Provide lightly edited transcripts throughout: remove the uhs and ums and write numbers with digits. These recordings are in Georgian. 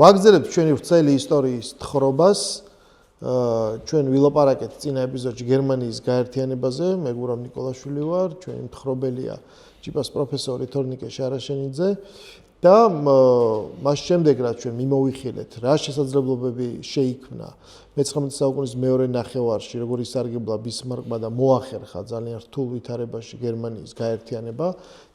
ვაგზელებთ ჩვენი ვრცელი ისტორიის თხრობას ჩვენ ვილაპარაკეთ წინა ეპიზოდში გერმანიის გაერთიანებაზე, მე გურამ ნიკოლაშვილი ვარ, ჩვენი მთხრობელია ჯიპას პროფესორი თორნიკე შარაშენიძე და მას შემდეგ რაც ჩვენ მიმოვიხილეთ, რა შესაძლებლობები შეიქმნა მე-19 საუკუნის მეორე ნახევარში, როგორ ისარგებლა ბისმარკმა და მოახერხა ძალიან რთულ ვითარებაში გერმანიის გაერთიანება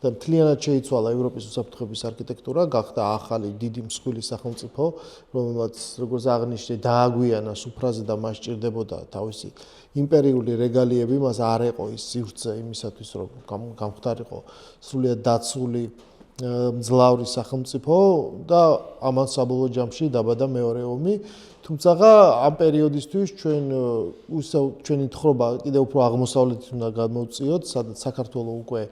და მთლიანად შეიცვალა ევროპის უსაფრთხოების არქიტექტურა, გახდა ახალი დიდი მსხვილი სახელმწიფო, რომელმაც როგორც აღნიშნე დააგვიანა სუფრაზე და მას ჭირდებოდა თავისი იმპერიული რეგალიები, მას არ ეყო ის სივრცე იმისათვის, რომ გამختارიყო სრულიად დაცული მძლავრი სახელმწიფო და ამან საბოლოო ჯამში დაბადა მეორე ომი. თუმცა ამ პერიოდისთვის ჩვენი თხრობა კიდევ უფრო აღმოსავლეთით უნდა გამოვწიოთ, სადაც საქართველოს უკვე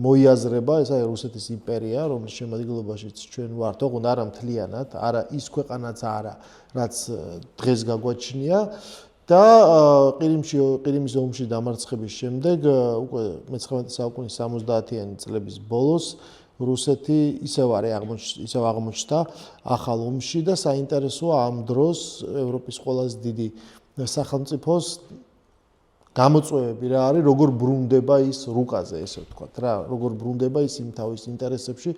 მოიაზრება, ესაა რუსეთის იმპერია, რომლის შემადგენლობაშიც ჩვენ ვართ, ოღონდ არა მთლიანად, არა ის ქვეყანაც არა, რაც დღეს გაგვაჩნია. და ყირიმის ომში დამარცხების შემდეგ უკვე მე-19 საუკუნის 70-იანი წლების ბოლოს რუსეთი ისევ აღმოჩნდა ახალ ომში და საინტერესოა ამ დროს ევროპის ყველაზე დიდი სახელმწიფოს გამოწვევები რა არის, როგორ ბრუნდება ის რუკაზე, ესე ვთქვათ რა, როგორ ბრუნდება ის იმ თავის ინტერესებში,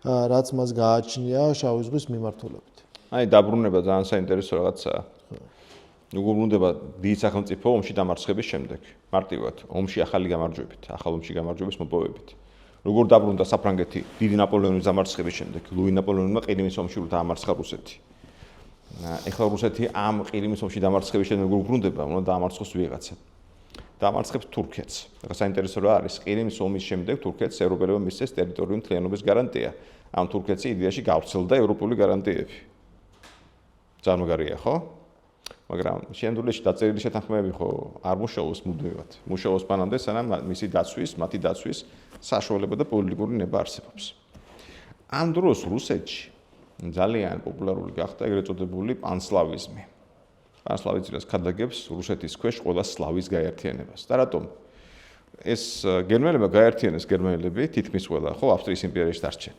რაც მას გააჩნია შავი ზღვის მიმართულებით. აი, დაბრუნება ძალიან საინტერესო რაღაცაა. როგორ ბრუნდება დიდი სახელმწიფო ომში დამარცხების შემდეგ, მარტივად, ომში ახალი გამარჯვებით, ახალ ომში გამარჯვების მოპოვებით. როგორ დაბრუნდა საფრანგეთი დიდი ნაპოლეონის დამარცხების შემდეგ, ლუი ნაპოლეონმა ყირიმის ომში დაამარცხა რუსეთი. ეხლა რუსეთი ამ ყირიმის ომში დამარცხების შემდეგ როგორ ბრუნდება, უნდა დაამარცხოს ვიღაცა. დაამარცხებს თურქეთს. ეხლა საინტერესო რა არის, ყირიმის ომის შემდეგ თურქეთს ევროპელებმა მისცეს ტერიტორიული მთლიანობის გარანტია. ამ თურქეთში იდეაში გავრცელდა ევროპული გარანტიები. ძალიან მაგარია, ხო? მაგრამ შემდგომში დაწერილი შეთანხმებები ხო არ მუშაობს მუდმივად. მუშაობს მანამდე, სანამ მათი დაცვის საშუალება და პოლიტიკური ნება არსებობს. ამ დროს რუსეთში ძალიან პოპულარული გახდა ეგრეთ წოდებული პანსლავიზმი. პანსლავიზმს ქადაგებს რუსეთის ქვეშ ყველა სლავის გაერთიანებას. და რატომ? ეს გერმანელებმა გაერთიანეს გერმანელები, თითქმის ყველა, ხო, ავსტრიის იმპერიაში დარჩენ.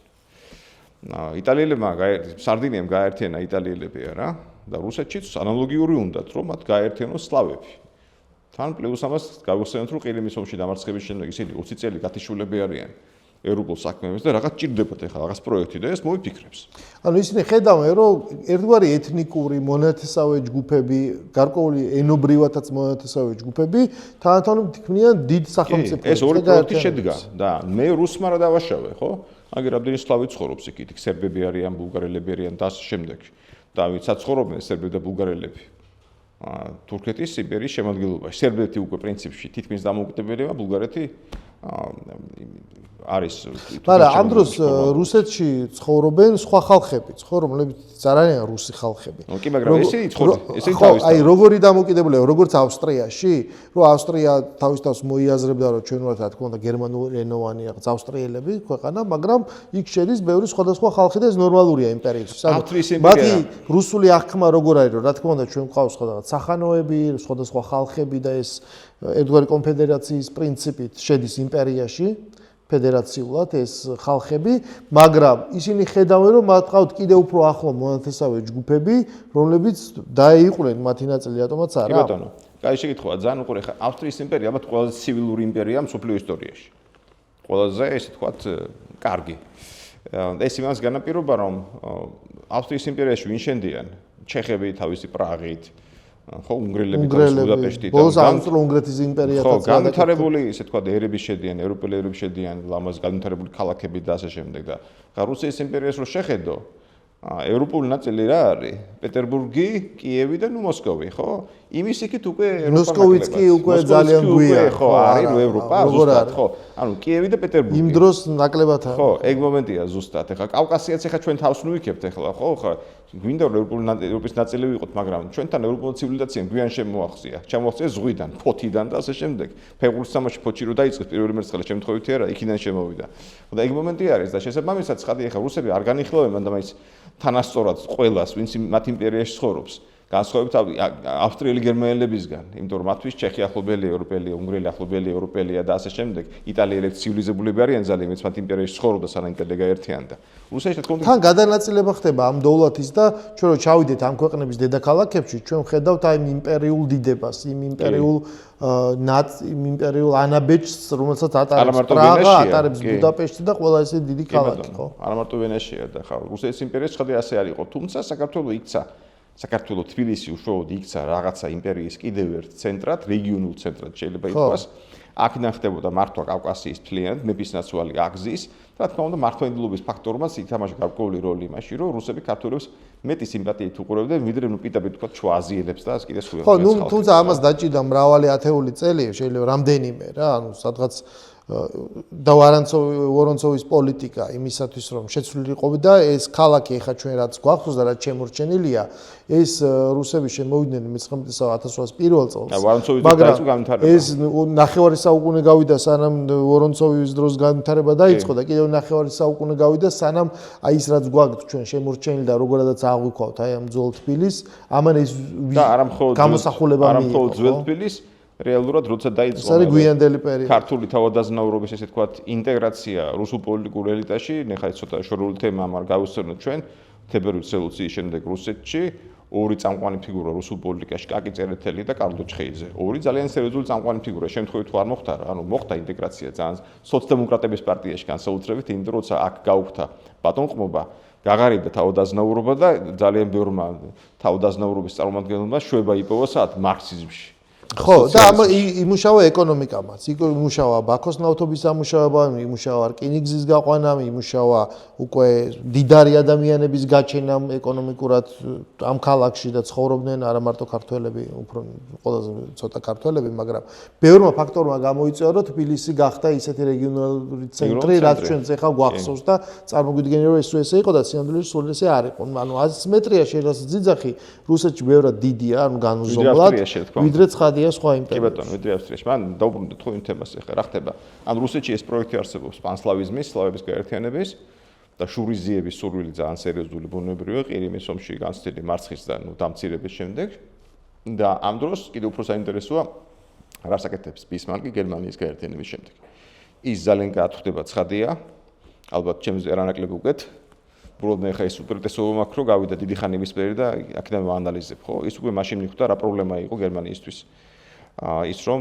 იტალიელებმა სარდინიამ გაერთიანა იტალიელები არა და რუსეთშიც ანალოგიური უნდათ, რომ მათ გაერთიანოს სლავები. თან პლუს ამას გავიხსენოთ, რომ ყირიმის ომში დამარცხების შემდეგ ისინი 20 წელი გათიშულები არიან ევროპულ საქმეებში და რაღაც ჭირდებათ ახლა რაღაც პროექტი და ეს მოიფიქრებს. ანუ ისინი ხედავენ, რომ ერთგვარი ეთნიკური მონათესავე ჯგუფები, გარკვეული ენობრივათაც მონათესავე ჯგუფები თანათან თქმიან დიდ სახელმწიფოს. ეს ორი პროექტი შედგა და მე რუსმა რა დავაშავე, ხო? აგერ ამდენი სლავი ცხოვრობს იქით, სერბები არიან, ბულგარელები არიან და ამ შემდეგ. და ვინც ცხოვრობენ სერბები და ბულგარელები. თურქეთის იმპერიის შემადგენლობაში. სერბეთი უკვე პრინციპში თითქმის დამოუკიდებელია, ბულგარეთი არის. მაგრამ ამ დროს რუსეთში ცხოვრობენ სხვა ხალხები, რომლებიც არ არიან რუსი ხალხები. კი, მაგრამ ესენი თავის. აი, როგორი დამოუკიდებელია, როგორც ავსტრიაში, რომ ავსტრია თავის თავს მოიაზრებდა, რომ ჩვენ ვართ, რა თქმა უნდა, გერმანულენოვანი რაღაც ავსტრიელები ქვეყანა, მაგრამ იქ შედის ბევრი სხვადასხვა ხალხი და ეს ნორმალურია იმპერიისთვის. მათი რუსული აღქმა როგორ არის, რომ რა თქმა უნდა, ჩვენ გვყავს რაღაც სახანოები, სხვადასხვა ხალხები და ეს ერთგვარი კონფედერაციის პრინციპით შედის იმპერიაში. ფედერაციულად ეს ხალხები, მაგრამ ისინი ხედავენ, რომ მათ ყავთ კიდევ უფრო ახლო მონათესავე ჯგუფები, რომლებიც დაეიყვნენ მათი ნაწილი, რატომაც არა. კი ბატონო, კაი შეკითხვაა, ძალიან უყურე ხა ავსტრიის იმპერია ალბათ ყველაზე ცივილური იმპერია მსოფლიო ისტორიაში. ყველაზე ესე თქვათ კარგი. ეს იმას განაპირობა, რომ ავსტრიის იმპერიაში ვინ შენდიან? ჩეხები თავისი პრაღით, ხო, უნგრელები თავისი ბუდაპეშტით. ბოლოს ავსტრო-უნგრეთის იმპერიათაც ხო, განვითარებული, ესე თქვა, ერები შედიან, ევროპელი ერები შედიან, ლამაზ განვითარებული ქალაქები და ასე შემდეგ და რუსეთის იმპერიას რო შეხედო, ევროპული ნაწილი რა არის? პეტერბურგი, კიევი და მოსკოვი, ხო? იმის იქით უკვე მოსკოვიც კი უკვე ძალიან გვია, ხო, არის ევროპა ზუსტად, ხო? ანუ კიევი და პეტერბურგი. იმ დროს ნაკლებად არის. ხო, ეგ მომენტია ზუსტად. ეხლა კავკასიაც ეხლა ჩვენ თავს ნუიქებთ ეხლა, ხო? გვინდა რომ ევროპის ნაწილი ვიყოთ, მაგრამ ჩვენთან ევროპული ცივილიზაციამ გვიან შემოახსია. ჩამოახსია ზღვიდან, ფოთიდან და ასე შემდეგ. ფეხბურთის თამაში ფოთში რო დაიწყეს პირველი მერცხალი შემთხვევითი არა, იქიდან შემოვიდა. და ეგ მომენტი არის და შესაბამისად, ხადი ეხლა რუსები არ განიხილავენ მანდ ამის თანასწორად ყველას, ვინც მათ იმპერიაში ცხოვრობს. განსხვავებით ავსტრიელი გერმანელებისგან, იმიტომ რომ მათთვის ჩეხი ახლობელი ევროპელია, უნგრელი ახლობელი ევროპელია და ასე შემდეგ. იტალიელები ცივილიზებულები არიან ძალიან, მეც მათ იმპერიაში ცხოვრობდა, სანამ იმპერია გაერთიანდა. რუსეთში თქო თან გადანაწილება ხდება ამ დოვლათის და ჩვენ რო ჩავიდეთ ამ ქვეყნების დედაქალაქებში, ჩვენ ვხედავთ აი იმ იმპერიულ დიდებას, იმ იმპერიულ ანაბეჭს, რომელსაც ატარებს პრაღა, ატარებს ბუდაპეშტი და ყველა ესე დიდი ქალაქი, ხო? არა მარტო ვენაშია და ხა რუსეთის იმპერიის ხედე ასე არ იყო, თუმცა საქართველოს იქცა საქართველოს თბილისი უშუალოდ იქცა რაღაცა იმპერიის კიდევ ერთ ცენტრად, რეგიონულ ცენტრად შეიძლება ითქვას. აქედან ხდებოდა მართვა კავკასიის მთლიანად, მეფისნაცვალი აგზის და რა თქმა უნდა მართლმადიდებლობის ფაქტორმაც ითამაშა გარკვეული როლი იმაში, რომ რუსები ქართველებს მეტი სიმპათიით უყურებდნენ, ვიდრე ნუ პიტაბეთ თქვა ჩვენ აზიელებს და კიდე სხვა. ხო, ნუ თუმცა ამას დაჭირდა მრავალი ათეული წელი, შეიძლება რამდენიმე რა, ანუ სადღაც და ვორონცოვის პოლიტიკა იმისათვის რომ შეცვლილიყო და ეს ქალაქი ეხა ჩვენ რაც გვახსოვს და რაც შემორჩენილია ეს რუსები შემოვიდნენ 1901 წელს მაგრამ ეს ნახევარი საუკუნე გავიდა სანამ ვორონცოვის დროს განვითარება დაიწყო და კიდევ ნახევარი საუკუნე გავიდა სანამ აი ის რაც გვაქვს ჩვენ შემორჩენილი და როგორადაც აღვიქვავთ აი ამ ძველ თბილისს ამან ეს გამოსახულება მიიღო არა მხოლოდ ძველ თბილისს რეალურად როცა დაიწყო გვიანდელი პერიოდი ქართული თავადაზნაურობის ესე თქვა ინტეგრაცია რუსულ პოლიტიკურ ელიტაში, ნახე ცოტა შორეული თემა, მაგრამ გავუსწოროთ ჩვენ თებერვლის რევოლუციის შემდეგ რუსეთში ორი წამყვანი ფიგურა რუსულ პოლიტიკაში კაკი წერეთელი და კარლო ჩხეიძე. ორი ძალიან სერიოზული წამყვანი ფიგურა, შემთხვევით თუ არ მოხდა, ანუ მოხდა ინტეგრაცია ძალიან სოციალ-დემოკრატების პარტიაში განსაკუთრებით, იმიტომ რომ როცა აქ გაუქმდა ბატონყმობა გაღარიბდა თავადაზნაურობა და ძალიან ბევრმა თავადაზნაურობის წარმომადგენლებმა შვება იპოვა საათ მარქსიზმში. ხო, და იმუშავა ეკონომიკამაც, იმუშავა ბაქოს ნავთობის ამუშავება, იმუშავა რკინიგზის გაყვანა, იმუშავა უკვე დიდარი ადამიანების გაჩენამ ეკონომიკურად ამ ქალაქში და ცხოვრობდნენ არა მარტო ქართველები, უფრო ყველაზე ცოტა ქართველები, მაგრამ ბევრმა ფაქტორმა გამოიწვია, რომ თბილისი გახდა ისეთი რეგიონალური ცენტრი, რაც ჩვენც ახლა გვახსოვს და წარმოგვიდგენთ, რომ ეს ესე იყო და სინამდვილეში სულ ესე არ იყო. ანუ 100 მეტრია შეიძლება ძიძახი რუსეთში ბევრად დიდია, ანუ განუზომლად, ვიდრე ცხადია სხვა იმპერია. კი ბატონო, ვიდრე ავსტრიაში. მან დაუბრუნდეთ ხო იმ თემას ახლა რა ხდება? ანუ რუსეთში ეს პროექტი არსებობს პანსლავიზმის, სლავების გაერთიანების და შურიზიების სურვილი ძალიან სერიოზული ბუნებრივია ყირიმის ომში განცდილი მარცხის და დამცირების შემდეგ და ამ დროს კიდევ უფრო საინტერესოა რას აკეთებს ბისმარკი გერმანიის გაერთიანების შემდეგ. ის ძალიან გაათვლება ცხადია, ალბათ ჩემს ერანაკლებ უკეთ. უბრალოდ მე ხა ეს უპირატესობა მაქვს, რომ გავიდა დიდი ხანი მის პერიოდი და აქედან ვაანალიზებ, ხო? ის უკვე მაშინ მიხვდა რა პრობლემა იყო გერმანიისთვის. ის რომ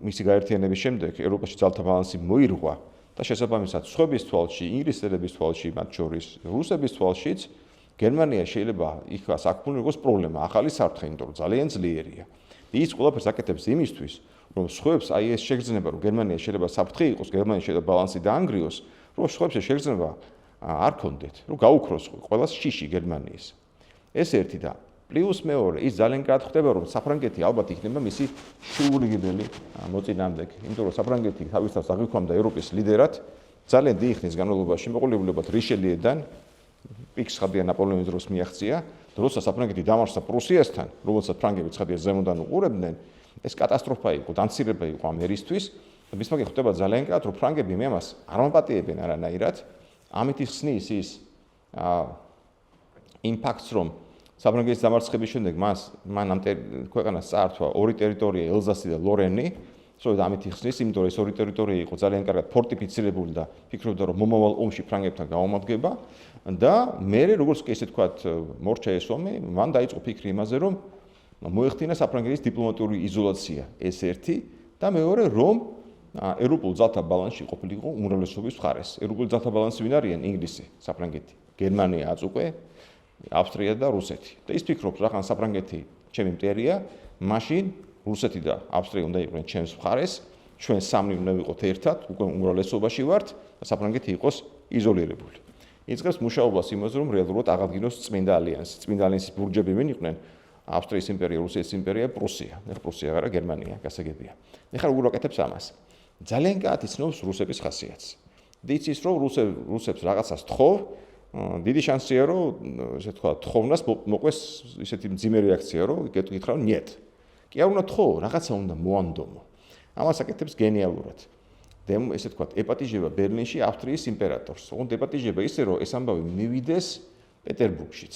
მისი გაერთიანების შემდეგ ევროპაში ძალთა ბალანსი მოირღვა და შესაბამისად სხვების თვალში, ინგლისელების თვალში, მათ შორის რუსების თვალშიც გერმანია შეიძლება იქ საქმე იყოს პრობლემა, ახალი საფრთხე, იმიტომ რომ ძალიან ძლიერია. ის ყველაფერს აკეთებს იმისთვის, რომ სხვებს აი ეს შეგრძნება, რომ გერმანია შეიძლება საფრთხე იყოს, გერმანია შეიძლება ბალანსი დაანგრიოს, რომ სხვებს შეგრძნება არ კონდეთ, რომ გაუქროს ყველას შიში გერმანიის. ეს ერთი და პლუს მეორე, ის ძალიან გაათხოვდება, რომ საფრანგეთი ალბათ იქნება მისი შეურიგებელი მოწინააღმდეგე. იმიტომ რომ საფრანგეთი თავის თავს აღიქვამდა ევროპის ლიდერად, ძალიან დიდი ხნის განმავლობაში მოყოლებულებად რიშელიედან, პიკს ხადია ნაპოლეონის დროს მიაღწია, როცა საფრანგეთი დამარცხდა პრუსიასთან, რომელსაც ფრანგები ცხადია ზემოდან უყურებდნენ, ეს კატასტროფა იყო, დამცირება იყო ამ ერისთვის და ბისმარკი ხვდება ძალიან კარგად, რომ ფრანგები მე ამას არ მოპატიებენ არანაირად. ამით ხსნის ის იმპაქტს, რომ საფრანგეთის დამარცხების შემდეგ მან ამ ქვეყანას წაართვა ორი ტერიტორია, ელზასი და ლორენი, სწორედ ამით ხსნის, იმიტომ რომ ეს ორი ტერიტორია იყო ძალიან კარგად ფორტიფიცირებული და ფიქრობდა, რომ მომავალ ომში ფრანგებთან გაუმადგება და მე როგორც კი ესე თქვა, მორჩა ეს ომი, მან დაიწყო ფიქრი იმაზე, რომ მოეხდინა საფრანგეთის დიპლომატიური იზოლაცია, ეს ერთი და მეორე, რომ ევროპულ ძალთა ბალანსში ყოფილიყო უმრავლესობის მხარეს. ევროპული ძალთა ბალანსი ვინ არიან? ინგლისი, საფრანგეთი, გერმანია აწუყვე, ავსტრია და რუსეთი. და ის ფიქრობს, რახან საფრანგეთი ჩემი მტერია, მაშინ რუსეთი და ავსტრია უნდა იყვნენ ჩემს მხარეს, ჩვენ სამი უნდა ვიყოთ ერთად, უკვე უმრავლესობაში ვართ და საფრანგეთი იყოს იზოლირებული. იწყებს მუშაობას იმაზე, რომ რეალურად აღადგინოს წმინდა ალიანსი. წმინდა ალიანსის ბურჯები ვინ იყვნენ? ავსტრიის იმპერია, რუსეთის იმპერია, პრუსია. პრუსია არა გერმანია, გასაგებია. ეხლა როგორ აკეთებს ამას? ძალიან კარგად იცნობს რუსების ხასიათს. იცის, რომ რუსებს რაღაცას თხოვ, დიდი შანსია, რომ ესე თქვა, თხოვნას მოყვეს ისეთი მძიმე რეაქცია, რომ იკითხავ, ნიეტ. კი არ უნდა თხოვ, რაღაცა უნდა მოანდომო. ამას აკეთებს გენიალურად. ესე თქვა, ეპატიჟება ბერლინში ავსტრიის იმპერატორს. ოღონდ ეპატიჟება ისე, რომ ეს ამბავი მივიდეს პეტერბურგშიც.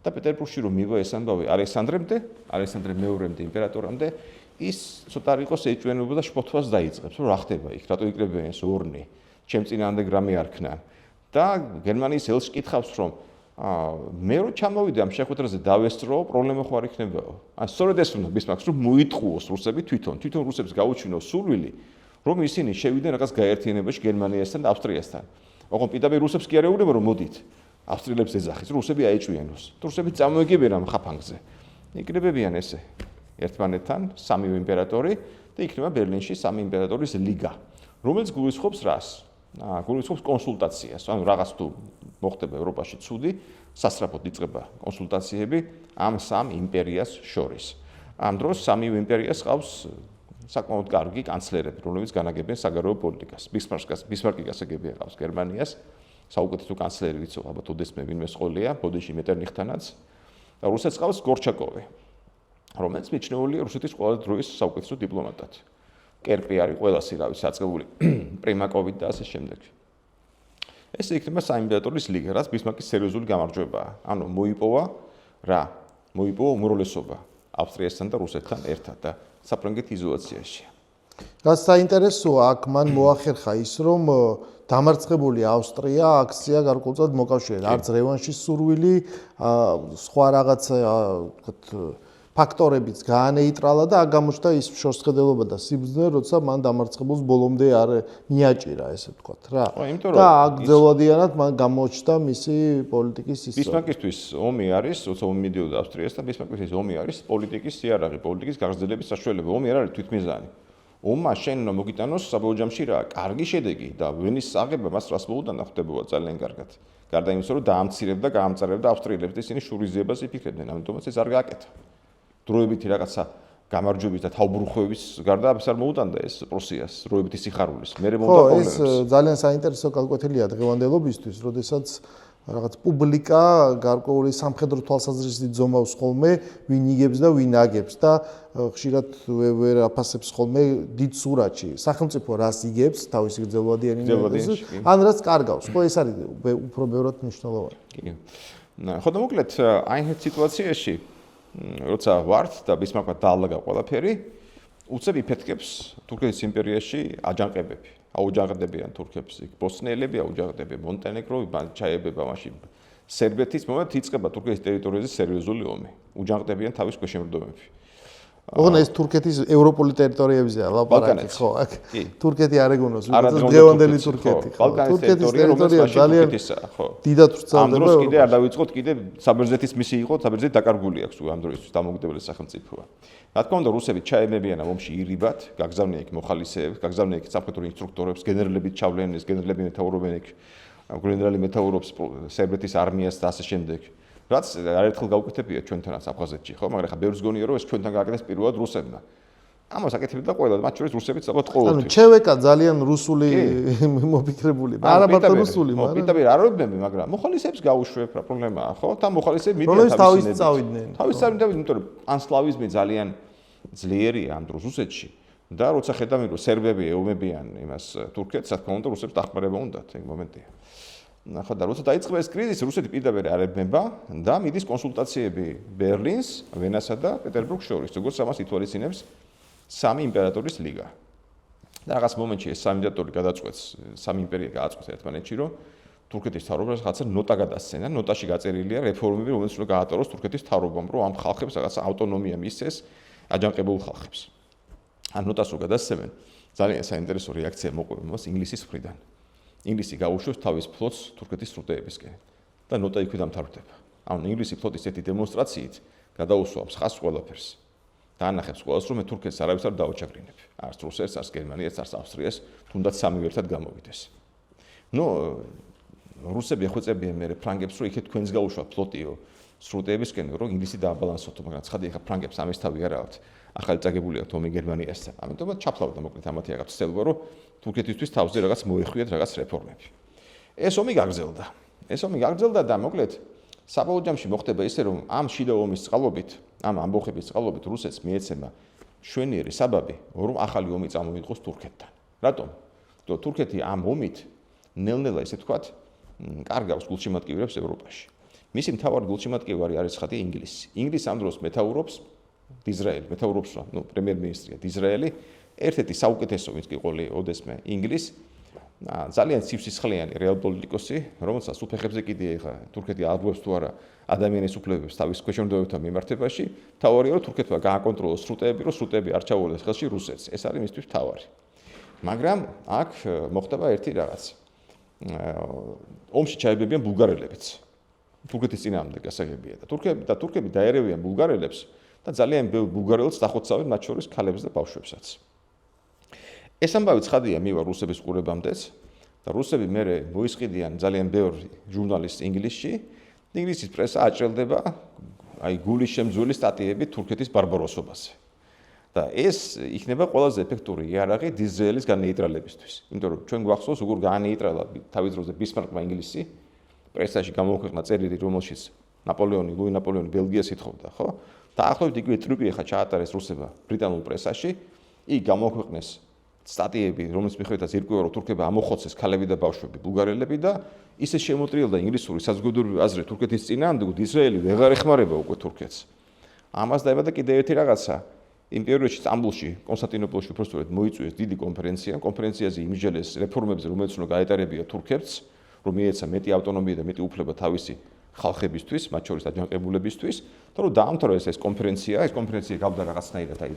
და პეტერბურგში რომ მივა ეს ამბავი ალექსანდრე მეორემდე იმპერატორამდე ის ცოტა არ იყოს ეჭვიანობა და შფოთვას დაიწყებს, რომ რა ხდება იქ, რატო იკრებიან ეს ორნი, ჩემ წინააღმდეგ რამე არქნა და გერმანიის ელჩი კითხავს, რომ მე რო ჩამოვიდე ამ შეხვედრაზე დავესწრო, პრობლემა ხო არ იქნებაო. სწორედ ეს უნდა ბისმარკს რომ მოიტყუოს რუსები თვითონ რუსებს გაუჩინოს სურვილი, რომ ისინი შევიდნენ რაღაც გაერთიანებაში გერმანიასთან და ავსტრიასთან. ოღონდ პირდაპირ რუსებს კი არ ეუბნება რომ მოდით ავსტრიელებს ეძახის, რუსები აეჭვიანოს. რუსები წამოიგებიან ამ ხაფანგზე. იკრებებიან ესე ერთმანეთთან სამივე იმპერატორი და იქნება ბერლინში სამი იმპერატორის ლიგა, რომელიც გულისხმობს რას? გულისხმობს კონსულტაციას, ანუ რაღაც თუ მოხდება ევროპაში ცუდი, სასწრაფოდ იწყება კონსულტაციები ამ სამ იმპერიას შორის. ამ დროს სამივე იმპერიას ყავს საკმაოდ კარგი კანცლერები, რომლებიც განაგებენ საგარეო პოლიტიკას. ბისმარკი გასაგებია ყავს გერმანიას, საუკეთესო კანცლერი ვიცი, ალბათ ოდესმე ვინმე სყოლია, ბოდიში მეტერნიხთანაც. და რუსეთს ყავს გორჩაკოვი, რომელიც მიჩნეულია რუსეთის ყველა დროის საუკეთესო დიპლომატად. კერპი არის ყველასი რავი საწყებული პრიმაკოვით და ასე შემდეგ. ეს იქნება საიმპერატორის ლიგა, რაც ბისმარკის სერიოზული გამარჯვებაა. ანუ მოიპოვა რა? მოიპოვა უმრავლესობა ავსტრიასთან და რუსეთთან ერთად და საფრანგეთი იზოლაციაშია. რაც საინტერესოა, აქ მან მოახერხა ის, რომ დამარცხებული ავსტრია აქცია გარკვეულწილად მოკავშირედ, არც რევანშის სურვილი, სხვა რაღაცა ფაქტორებიც გაანეიტრალა და აქ გამოჩნდა ის შორსხედელობა და სიბრძნე, როცა მან დამარცხებულს ბოლომდე არ მიაჭირა, ესე ვთქვათ რა. და აქ ძელვადიანად მან გამოჩნდა მისი პოლიტიკის ისტორია. ბისმარკისთვის ომი არის, როცა ომი მიდიოდა ავსტრიასთან, ბისმარკისთვის ომი არის პოლიტიკის სიარაღი, პოლიტიკის გაგრძელების საშუალება. ომი არ არის თვითმიზანი. ომმა შენ უნდა მოგიტანოს საბოლოო ჯამში რა, კარგი შედეგი და ვენის აღება მას რას მოუდანდა ხდებოდა ძალიან კარგად. გარდა იმისა, რომ დაამცირებდა, გაამწარებდა ავსტრიელებს და ისინი შურიზიებას იფიქრებდნენ, ამიტომაც ეს არ გააკეთა. დროებითი რაღაცა გამარჯვების და თავბრუხვების გარდა ეს არ მოუტანდა ეს პროსიას, დროებითი სიხარულის. მერე მოუდა პრობლემებს. ეს ძალიან საინტერესო კალკულატელია დღევანდელობისთვის, როდესაც რაღაც პუბლიკა გარკვეული სამხედრო თვალსაზრისით ძომავს ხოლმე, ვინ იგებს და ვინ აგებს და ხშირად ვერ აფასებს ხოლმე დიდ სურათში. სახელმწიფო რას იგებს, თავისი გრძელვადიანი ინტერესს, ან რაც კარგავს. ხო, ეს არის უფრო ბევრად მნიშვნელოვანი. კი. ხო და მოკლედ აი ეს სიტუაციაში როცა ვართ და ბისმარკმა დაალაგა ყველაფერი, უცებ იფეთქებს თურქეთის იმპერიაში აჯანყებები. აუჯანყდებიან თურქებს იქ ბოსნიელები, აუჯანყდებიან მონტენეგროვი, ჩაებება მაშინ სერბეთის მომენტ იწყება თურქეთის ტერიტორიაზე სერიოზული ომი. უჯანყდებიან თავის ქვეშემრდომები. ოღონდ ეს თურქეთის ევროპული ტერიტორიებზეა ლაპარაკი, ხო, აქ თურქეთი არ ეგონოს, ვიღაც დღევანდელი თურქეთი, ხო. თურქეთის ტერიტორია ძალიან დიდად ვრცელდება. ამ დროს კიდე არ დავიწყოთ, კიდე საბერძნეთის მისი იყო, საბერძნეთი დაკარგული აქვს ამ დროისთვის დამოუკიდებელი სახელმწიფოა. რა თქმა უნდა, რუსები ჩაემებიან ამ ომში ირიბად, გაგზავნიან იქ მოხალისეებს, გაგზავნიან იქ სამხედრო ინსტრუქტორებს, გენერლებით ჩავლენ, ეს გენერლები მეთაურობენ იქ, გენერალი მეთაურობს სერბეთის არმიას და ასე შემდეგ. რაც არაერთხელ გავუკეთებია ჩვენთანაც აფხაზეთში, ხო, მაგრამ ხა ბევრს გონია რომ ეს ჩვენთან გააკეთეს პირველად რუსებმა. ამას აკეთებდა ყველა, მათ შორის რუსებიც ალბათ ყოველთვის. ანუ ჩევეკა ძალიან რუსული მოფიქრებული, არა მარტო რუსული, მაგრამ პირდაპირ არ ვებები, მაგრამ მოხალისეებს გაუშვებ რა პრობლემაა, ხო? თან მოხალისეები მიდიან თავის წავიდნენ. თავის წავიდნენ, იმიტომ რომ პანსლავიზმი ძალიან ძლიერია ამ დროს რუსეთში. და როცა ხედავენ რომ სერბები ეომებიან იმას თურქეთს, რა თქმა უნდა რუსებს დახმარება უნდათ ეგ მომენტია. ნახო და როცა დაიწყება ეს კრიზისი, რუსეთი პირდაპირ არ ებმება და მიდის კონსულტაციები ბერლინს, ვენასა და პეტერბურგს შორის, როგორც ამას ითვალისწინებს სამი იმპერატორის ლიგა. და რაღაც მომენტში ეს სამი იმპერატორი გადაწყვეტს, სამი იმპერია გააწყვეტს ერთმანეთში, რომ თურქეთის მთავრობას რაღაცა ნოტა გადასცენა, ნოტაში გაწერილია რეფორმები, რომელიც უნდა გაატაროს თურქეთის მთავრობამ, რომ ამ ხალხებს რაღაცა ავტონომია მისცეს აჯანყებულ ხალხებს. ამ ნოტას რო გადასცემენ, ძალიან საინტერესო რეაქცია მოყვება მას ინგლისის მხრიდან. ინგლისი გაუშვებს თავის ფლოტს თურქეთის სრუტეებისკენ და ნოტა იქვე დამთავრდება. ანუ ინგლისი ფლოტის ერთი დემონსტრაციით გადაუსვამს ხას ყველაფერს. და ანახებს ყველას, რომ მე თურქეთს არავის არ დავაჩაგრინებ. არც რუსეთს, არც გერმანიას, არც ავსტრიას, თუნდაც სამივე ერთად გამოვიდეს. ნუ რუსები ეხვეწებიან მე ფრანგებს, რომ იქეთ თქვენს გაუშვა ფლოტიო სრუტეებისკენ, რომ ინგლისი დააბალანსოთო, მაგრამ ცხადი ხა ფრანგებს ამის თავი არ აქვს. ახალი წაგებული აქვს ომი გერმანიასთან. ამიტომაც ჩაფლავდა მოკლედ ამათი რაღაც ცელვა, რომ თურქეთისთვის თავზე რაღაც მოეხვიათ რაღაც რეფორმები. ეს ომი გაგრძელდა და მოკლედ საბოლოო ჯამში მოხდება ისე, რომ ამ შიდა ომის წყალობით, ამ ამბოხების წყალობით რუსეთს მიეცემა შვენიერი საბაბი, რომ ახალი ომი წამოიწყოს თურქეთთან. რატომ? თორე თურქეთი ამ ომით ნელ-ნელა ისე ვთქვათ, კარგავს გულშემატკივრებს ევროპაში. მისი მთავარი გულშემატკივარი არის ხათი ინგლისი. ინგლისი ამ დროს მეთაურობს დიზრაელი, მეთაურობს პრემიერ-მინისტრია დიზრაელი, ერთ-ერთი საუკეთესო ვინც კი ყოლი ოდესმე ინგლისი, ძალიან სივსისხლიანი რეალპოლიტიკოსი, რომელსაც უფეხებზე კიდე ეხა თურქეთი აღგვევს თუ არა ადამიანის უფლებებს თავის ქვეშევრდომებთან მიმართებაში, თავარია რომ თურქეთმა გააკონტროლოს სრუტეები, რომ სრუტეები არ ჩაუვლეს ხელში რუსეთს. ეს არის მისთვის თავარი. მაგრამ აქ მოხდება ერთი რაღაც. ომში ჩაებებიან ბულგარელებიც. თურქეთის წინააღმდეგ გასაგებია და თურქები დაერევიან ბულგარელებს და ძალიან ბევრ ბულგარელს დახოცავენ მათ შორის ქალებს და ბავშვებსაც. ეს ამბავი ცხადია მივა რუსების ყურებამდეც და რუსები მერე მოისყიდიან ძალიან ბევრ ჟურნალისტს ინგლისში. ინგლისის პრესა აჭრელდება აი გულის შემძველი სტატიები თურქეთის ბარბაროსობაზე. და ეს იქნება ყველაზე ეფექტური იარაღი დიზრაელის განეიტრალებისთვის. იმიტომ რომ ჩვენ გვახსოვს როგორ განეიტრალა თავის დროზე ბისმარკმა ინგლისი პრესაში გამოქვეყნა წერილი რომელშიც ლუი ნაპოლეონი ბელგიას ითხოვდა, ხო? დაახლოებით იგივე ტრიუკი ახლა ჩაატარეს რუსებმა ბრიტანულ პრესაში. იქ გამოქვეყნეს სტატიები, რომელიც მიხედვითაც ირკვევა რომ თურქებმა ამოხოცეს ქალები და ბავშვები, ბულგარელები და ისე შემოტრიალდა ინგლისური საზოგადოებრივი აზრი თურქეთის წინააღმდეგ, ისრაელი ვეღარ ეხმარება უკვე თურქეთს. ამას დაებადა კიდევ ერთი რაღაცა. იმ პერიოდში სტამბოლში, კონსტანტინოპოლში უბრალოდ მოიწვიეს დიდი კონფერენცია. კონფერენციაზე იმსჯელეს რეფორმებზე, რომელიც უნდა გაეტარებია თურქებს, რომ მიეცა მეტი ავტონომია და მეტი უფლება თავისი ხალხებისთვის, მათ შორის აჯანყებულებისთვის, და რომ დაამთავრეს ეს კონფერენცია. ეს კონფერენცია გავდა რაღაცნაირად აი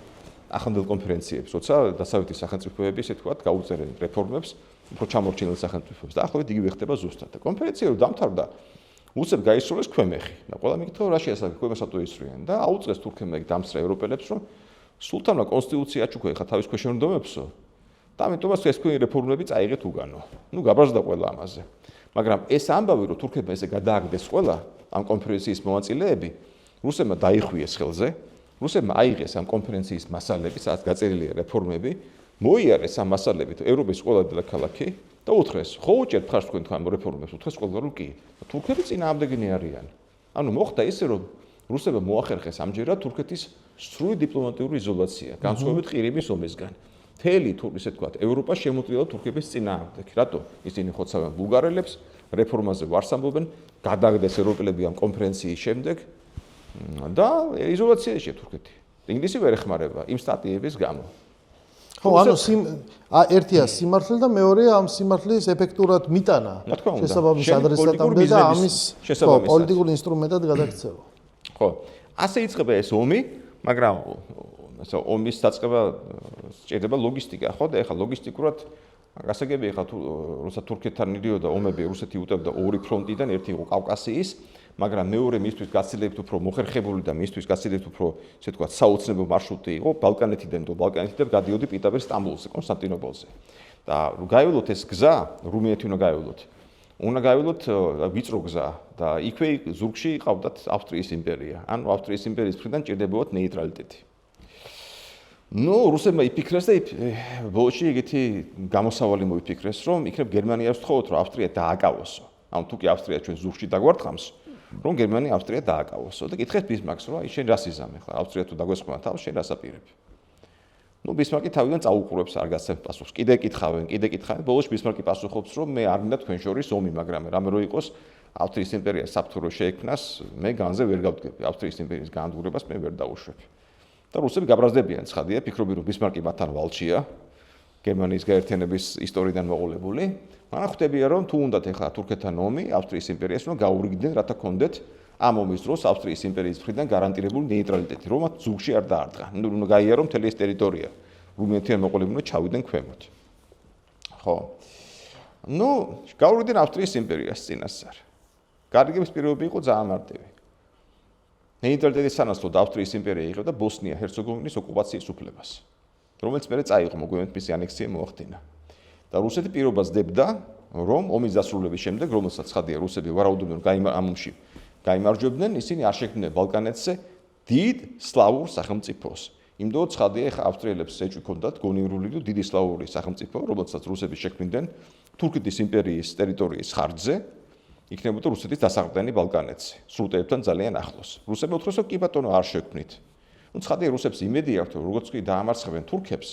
ახლანდელ კონფერენციებს, როცა დასავლეთის სახელმწიფოები, ესე ვთქვათ, გაუწერენ რეფორმებს, უფრო ჩამორჩენილ სახელმწიფოებს და ახლობით იგივე ხდება ზუსტად. და კონფერენცია რომ დამთავრდა, რუსებს გაისროლეს ქვემეხი. და ყველა მიკითხა რა შეასრულეს ქვემესატო ისრიან და აუწყეს თურქებმა იქ დამსწრე ევროპელებს, რომ სულთანმა კონსტიტუცია აჩუქა ხა თავის ქვეშევრდომებსო და ამიტომაც ეს თქვენი რეფორმები წაიღეთ უგანო. ნუ გაბრაზდა ყველა ამაზე. მაგრამ ეს ამბავი რომ თურქებმა ესე გადააგდეს ყველა ამ კონფერენციის მონაწილეები, რუსებმა დაიხუიეს ხელზე, რუსებმა აიღეს ამ კონფერენციის მასალები, სადაც გაწერილია რეფორმები, მოიარეს ამ მასალებით ევროპის ყველა დედაქალაქი და უთხრეს, ხო უჭერთ ხარს თქვენ ამ რეფორმებს, უთხრეს ყველა რომ კი. თურქები წინააღმდეგნი არიან. ანუ მოხდა ისე რომ რუსებმა მოახერხეს ამჯერად თურქეთის სრული დიპლომატიური იზოლაცია, განსხვავებით ყირიმის ომისგან. მთელი ისე ვთქვათ, ევროპა შემოტრიალა თურქების წინააღმდეგ. რატო? ისინი ხოცავენ ბულგარელებს, რეფორმაზე ვარს ამბობენ, გადააგდეს ევროპელები ამ კონფერენციის შემდეგ და იზოლაციაშია თურქეთი. ინგლისი ვერ ეხმარება იმ სტატიების გამო. ხო, ანუ ერთია სიმართლე და მეორეა ამ სიმართლის ეფექტურად მიტანა შესაბამის ადრესატამდე და ამის პოლიტიკურ ინსტრუმენტად გადაქცევა. ხო, ასე იწყება ეს ომი, მაგრამ ომის დაწყება სჭირდება ლოგისტიკა, ხო და ეხლა ლოგისტიკურად გასაგებია ხა როცა თურქეთთან მიდიოდა ომები, რუსეთი უტევდა ორი ფრონტიდან, ერთი იყო კავკასიის, მაგრამ მეორე მისთვის გაცილებით უფრო მოხერხებული და მისთვის გაცილებით უფრო, ესე ვთქვათ, საოცნებო მარშრუტი იყო ბალკანეთიდან გადიოდი პირდაპირ სტამბოლზე, კონსტანტინოპოლზე. და რომ გაივლოთ ეს გზა, რუმინეთი უნდა გაივლოთ. უნდა გაივლოთ ვიწრო გზა და იქვე ზურგში ყავდათ ავსტრიის იმპერია. ანუ ავსტრიის იმპერიის მხრიდან ჭირდებოდათ ნეიტრალიტეტი. ნუ რუსებმა იფიქრეს და ბოლოში ეგეთი გამოსავალი მოიფიქრეს, რომ იქნებ გერმანიას ვთხოვოთ, რომ ავსტრია დააკავოსო. ანუ თუ კი ავსტრია ჩვენ ზურგში დაგვარტყამს, რომ გერმანია ავსტრია დააკავოსო და კითხეს ბისმარკს, რომ აი შენ რას იზამე ხა, ავსტრია თუ დაგვესხმა თავს, შენ რას აპირებ? ნუ ბისმარკი თავიდან წაუყურებს არ გასცემს პასუხს. კიდე კითხავენ. ბოლოში ბისმარკი პასუხობს, რომ მე არ მინდა თქვენ შორის ომი, მაგრამ რამე რო იყოს ავსტრიის იმპერიას საფრთხე შეექმნას, მე განზე ვერ გავდგები. ავსტრიის იმპერიის განადგურებას მე ვერ დავუშვებ. და რუსები გაბრაზდებიან, ცხადია, ფიქრობენ, რომ ბისმარკი მათთან ვალჩია, გერმანიის გაერთიანების ისტორიიდან მოყოლებული. მაგრამ ხვდებიან, რომ თუ უნდათ ეხლა თურქეთთან ომი, ავსტრიის იმპერიას უნდა გაურიგდნენ, რათა კონდეთ ამ ომის დროს ავსტრიის იმპერიის მხრიდან გარანტირებული ნეიტრალიტეტი, რომ მათ ზურგში არ დაარტყა. ნუ უნდა გაიარო მთელი ეს ტერიტორია. რუმინეთთან მოყოლებული უნდა ჩავიდნენ ქვემოთ. ხო. ნუ გაურიგდნენ ავსტრიის იმპერიას წინასწარ. გარიგების პირობები იყო ძალიან მარტივი. ნეიტრალიტეტის სანაცვლოდ ავსტრიის იმპერია იღებდა ბოსნია-ჰერცეგოვინის ოკუპაციის უფლებას, რომელიც მერე წაიღო, მოგვიანებით მისი ანექსია მოახდინა. და რუსეთი პირობას დებდა, რომ ომის დასრულების შემდეგ, რომელსაც ცხადია რუსები ვარაუდობდნენ ამ ომში გაიმარჯვებდნენ, ისინი არ შექმნიან ბალკანეთზე დიდ სლავურ სახელმწიფოს. იმდენად ცხადია, ეხა ავსტრიელებს ეჭვი ჰქონდათ გონივრული და დიდი სლავური სახელმწიფო, რომელსაც რუსები შექმნიდნენ თურქეთის იმპერიის ტერიტორიის ხარჯზე, იქნებოდა რუსეთის დასაყრდენი ბალკანეთზე, სრუტეებთან ძალიან ახლოს. რუსები უთხრეს, რომ კი ბატონო არ შექმნით. ნუ ცხადია, რუსებს იმედი აქვთ, რომ როგორც კი დაამარცხებენ თურქებს,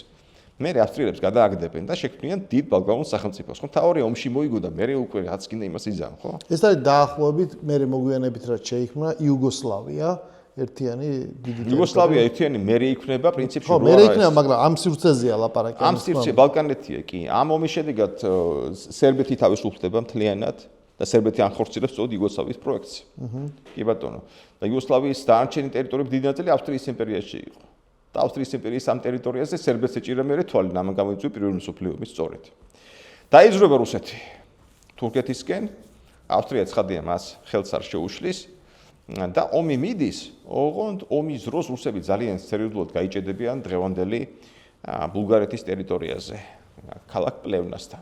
მე ავსტრიელებს გადააგდებენ და შექმნიან დიდ ბალკანურ სახელმწიფოს. ხო, თავი ომში მოიგო და მე უკვე რაც კიდე იმას იზამ, ხო? ეს არის დაახლოებით მე მოგვიანებით რაც შეიქმნა იუგოსლავია, ერთიანი დიდი იუგოსლავია ერთიანი მე იქნება პრინციპში ხო, მე იქნება, მაგრამ ამ სივრცეზეა ლაპარაკი. ამ სივრცე ბალკანეთია კი. ამ ომის შედეგად სერბეთი თავისუფლდება მთლიანად და სერბეთი ანხორციელებს სწორედ იუგოსლავიის პროექტს. კი ბატონო. და იუგოსლავიის დანარჩენი ტერიტორიები დიდი ნაწილი ავსტრიის იმპერიაში იყო. და ავსტრიის იმპერიის ამ ტერიტორიაზე სერბეთს ეჭირა მერე თვალი, ამან გამოიწვია პირველი მსოფლიო ომი სწორედ. დაიძრება რუსეთი თურქეთისკენ, ავსტრია ცხადია მას ხელს არ შეუშლის და ომი მიდის, ოღონდ ომის დროს რუსები ძალიან სერიოზულად გაიჭედებიან დღევანდელი ბულგარეთის ტერიტორიაზე, ქალაქ პლევნასთან.